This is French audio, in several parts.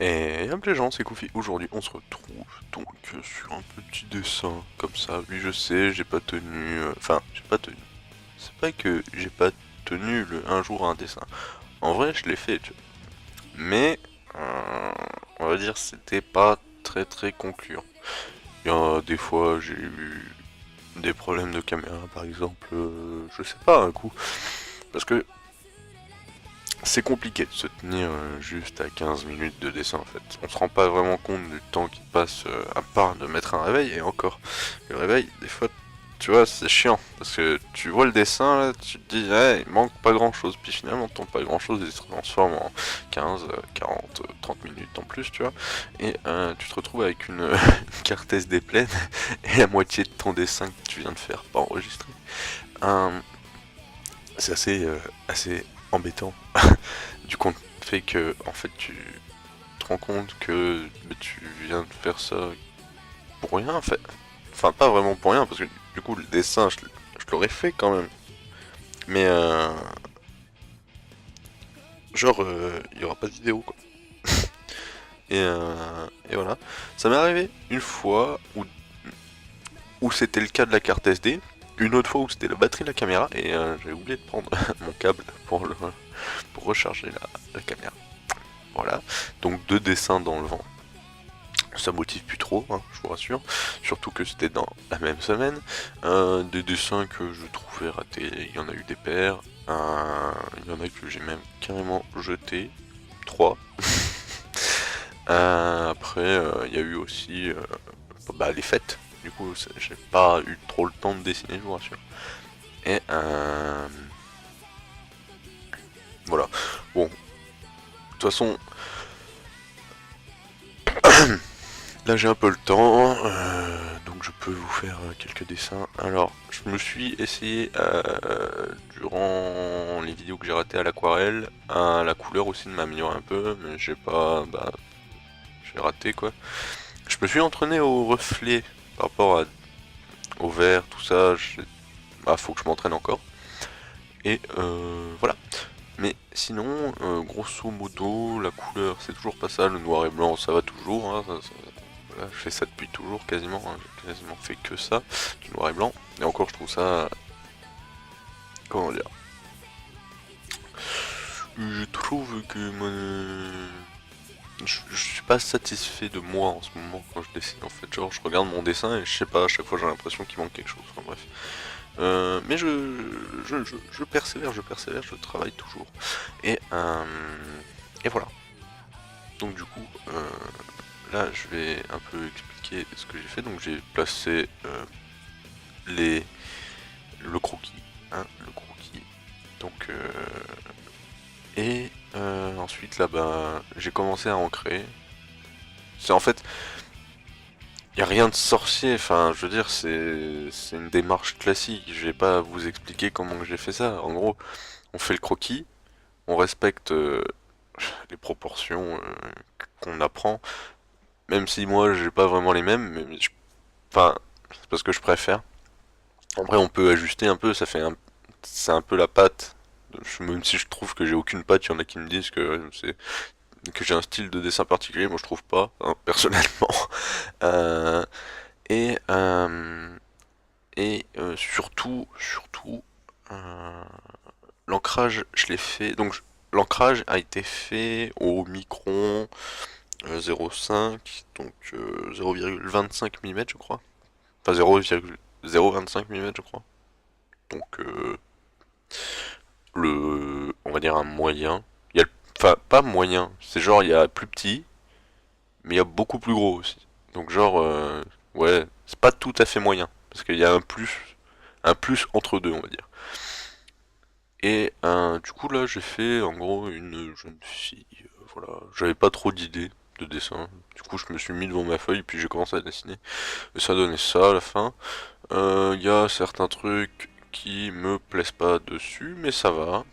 Et hop les gens, c'est Kofi. Aujourd'hui on se retrouve donc sur un petit dessin comme ça. Oui je sais, j'ai pas tenu... Enfin, j'ai pas tenu. C'est pas que j'ai pas tenu un jour un dessin. En vrai je l'ai fait, tu vois. Mais, on va dire c'était pas très concluant. Il y a des fois j'ai eu des problèmes de caméra par exemple, je sais pas un coup. Parce que c'est compliqué de se tenir juste à 15 minutes de dessin en fait. On se rend pas vraiment compte du temps qui passe à part de mettre un réveil et encore. Le réveil, des fois, tu vois, c'est chiant. Parce que tu vois le dessin là, tu te dis, ouais, il manque pas grand chose. Puis finalement, ton pas grand chose, il se transforme en 15, 40, 30 minutes en plus, tu vois. Et tu te retrouves avec une, une carte SD pleine et la moitié de ton dessin que tu viens de faire, pas enregistré. Euh, c'est assez embêtant. Du compte fait que en fait tu te rends compte que tu viens de faire ça pour rien en fait. Enfin pas vraiment pour rien parce que du coup le dessin je l'aurais fait quand même. Mais genre il y aura pas de vidéo quoi. Et voilà. Ça m'est arrivé une fois où c'était le cas de la carte SD. Une autre fois où c'était la batterie de la caméra et j'ai oublié de prendre mon câble pour recharger la caméra. Voilà. Donc deux dessins dans le vent. Ça motive plus trop, hein, je vous rassure. Surtout que c'était dans la même semaine. Des dessins que je trouvais ratés, il y en a eu des paires. Il y en a que j'ai même carrément jeté. 3. Après, il y a eu aussi bah, les fêtes. Du coup, j'ai pas eu trop le temps de dessiner, je vous rassure. Et voilà. Bon, de toute façon, là j'ai un peu le temps, donc je peux vous faire quelques dessins. Alors, je me suis essayé durant les vidéos que j'ai ratées à l'aquarelle, à la couleur aussi de m'améliorer un peu, mais j'ai pas, bah, j'ai raté quoi. Je me suis entraîné au reflet par rapport au vert, tout ça. Bah, faut que je m'entraîne encore. Et voilà. Mais sinon, grosso modo, la couleur, c'est toujours pas ça. Le noir et blanc, ça va toujours. Hein, voilà, je fais ça depuis toujours quasiment. Hein, j'ai quasiment fait que ça, du noir et blanc. Et encore, je trouve ça. Comment dire? Je trouve que je suis pas satisfait de moi en ce moment quand je dessine. En fait, genre, je regarde mon dessin et je sais pas, à chaque fois j'ai l'impression qu'il manque quelque chose. Enfin, bref. Mais je persévère, je travaille toujours. Et, euh, et voilà. Donc du coup, là je vais un peu expliquer ce que j'ai fait. Donc j'ai placé les le croquis, hein, le croquis. Donc ensuite là bah j'ai commencé à ancrer. C'est en fait y a rien de sorcier. Enfin je veux dire c'est une démarche classique. Je vais pas vous expliquer comment j'ai fait ça. En gros on fait le croquis, on respecte les proportions qu'on apprend. Même si moi j'ai pas vraiment les mêmes, mais enfin c'est parce que je préfère. Après, on peut ajuster un peu, c'est un peu la patte. Même si je trouve que j'ai aucune patte, il y en a qui me disent que j'ai un style de dessin particulier, moi je trouve pas, hein, personnellement. Euh, et surtout, euh, l'ancrage, je l'ai fait. Donc l'ancrage a été fait au micron 0,5, donc 0,25 mm je crois. Enfin 0,025 mm je crois. Donc on va dire un moyen. Enfin, pas moyen, c'est genre il y a plus petit, mais il y a beaucoup plus gros aussi. Donc genre, ouais, c'est pas tout à fait moyen, parce qu'il y a un plus entre deux, on va dire. Et du coup là, j'ai fait en gros une jeune fille. Voilà, j'avais pas trop d'idées de dessin. Du coup, je me suis mis devant ma feuille, puis j'ai commencé à dessiner. Et ça donnait ça à la fin. Il y a certains trucs qui me plaisent pas dessus, mais ça va.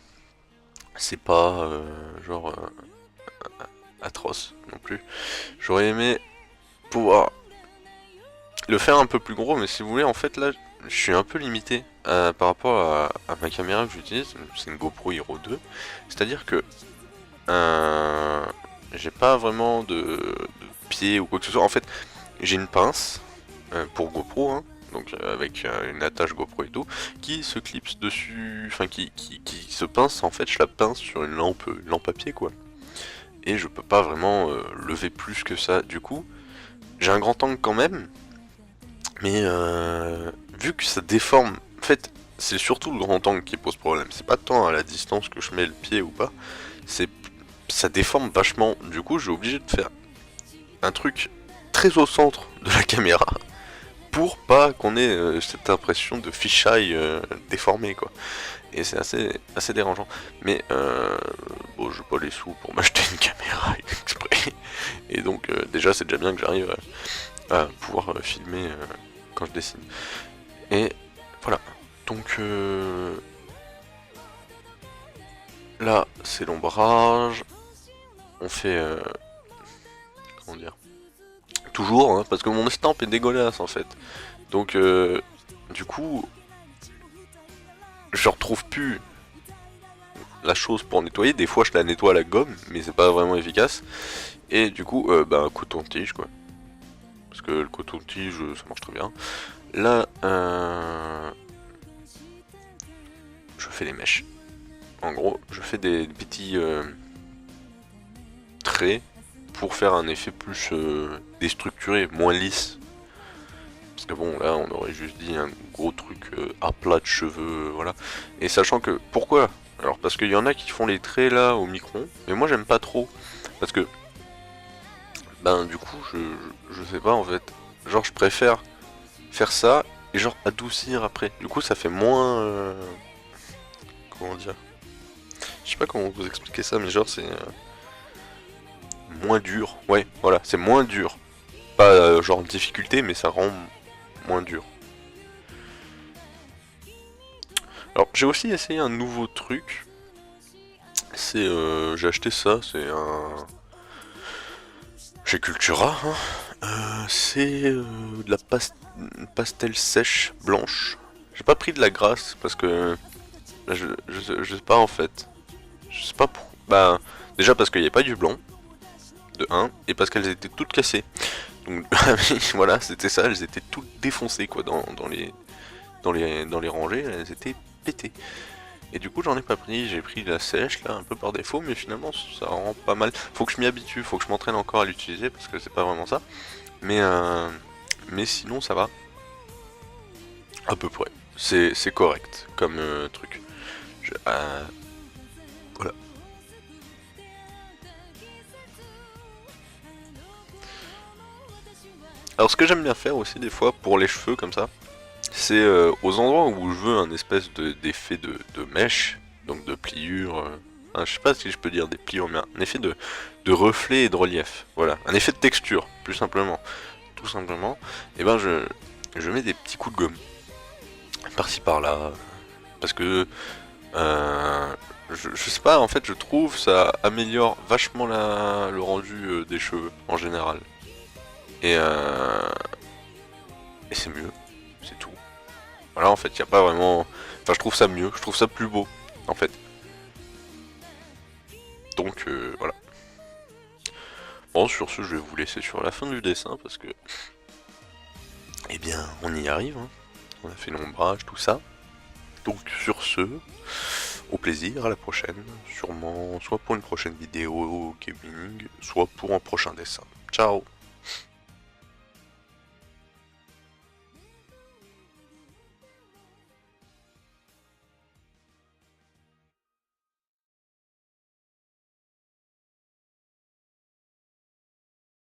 C'est pas atroce non plus. J'aurais aimé pouvoir le faire un peu plus gros, mais si vous voulez, en fait là, je suis un peu limité par rapport à ma caméra que j'utilise. C'est une GoPro Hero 2. C'est-à-dire que euh, j'ai pas vraiment de pied ou quoi que ce soit. En fait, j'ai une pince pour GoPro, hein, donc avec une attache GoPro et tout, qui se clipse dessus, enfin qui se pince, en fait je la pince sur une lampe à pied quoi. Et je peux pas vraiment lever plus que ça. Du coup, j'ai un grand angle quand même, mais vu que ça déforme, en fait c'est surtout le grand angle qui pose problème, c'est pas tant à la distance que je mets le pied ou pas, c'est ça déforme vachement. Du coup, j'ai obligé de faire un truc très au centre de la caméra pour pas qu'on ait cette impression de fisheye déformé quoi. Et c'est assez dérangeant. Mais bon, j'ai pas les sous pour m'acheter une caméra exprès. Et donc déjà c'est déjà bien que j'arrive à pouvoir filmer quand je dessine. Et voilà. Donc là c'est l'ombrage. On fait comment dire, toujours hein, parce que mon estampe est dégueulasse en fait. Donc du coup je retrouve plus la chose pour nettoyer. Des fois je la nettoie à la gomme mais c'est pas vraiment efficace. Et du coup bah coton-tige quoi. Parce que le coton-tige ça marche très bien. Là je fais les mèches. En gros je fais des petits traits pour faire un effet plus déstructuré, moins lisse. Parce que bon là on aurait juste dit un gros truc à plat de cheveux, voilà. Et sachant que, pourquoi? Alors parce qu'il y en a qui font les traits là au micron, mais moi j'aime pas trop. Parce que, ben du coup je sais pas en fait. Genre je préfère faire ça et genre adoucir après. Du coup ça fait moins... comment dire? Je sais pas comment vous expliquer ça, mais genre c'est moins dur. Ouais, voilà, c'est moins dur. Pas genre difficulté, mais ça rend moins dur. Alors j'ai aussi essayé un nouveau truc. C'est j'ai acheté ça, c'est un chez Cultura. Hein. C'est de la pastel sèche blanche. J'ai pas pris de la grasse parce que je sais pas en fait. Je sais pas pour. Bah déjà parce qu'il n'y avait pas du blanc de 1 et parce qu'elles étaient toutes cassées. Donc voilà, c'était ça, elles étaient toutes défoncées quoi dans les rangées, elles étaient pétées. Et du coup j'en ai pas pris, j'ai pris la sèche là un peu par défaut, mais finalement ça rend pas mal. Faut que je m'y habitue, faut que je m'entraîne encore à l'utiliser parce que c'est pas vraiment ça. Mais sinon ça va. À peu près. C'est correct comme truc. Voilà. Alors ce que j'aime bien faire aussi des fois pour les cheveux comme ça, c'est aux endroits où je veux un espèce d'effet de mèche, donc de pliure, enfin, je sais pas si je peux dire des pliures, mais un effet de reflet et de relief, voilà, un effet de texture, plus simplement, tout simplement, et ben je mets des petits coups de gomme, par-ci par-là, parce que, je sais pas, en fait je trouve ça améliore vachement le rendu des cheveux, en général, et, et c'est mieux, c'est tout. Voilà, en fait, il n'y a pas vraiment... Enfin, je trouve ça mieux, je trouve ça plus beau, en fait. Donc, voilà. Bon, sur ce, je vais vous laisser sur la fin du dessin, parce que... Eh bien, on y arrive, hein. On a fait l'ombrage, tout ça. Donc, sur ce, au plaisir, à la prochaine. Sûrement, soit pour une prochaine vidéo gaming, soit pour un prochain dessin. Ciao!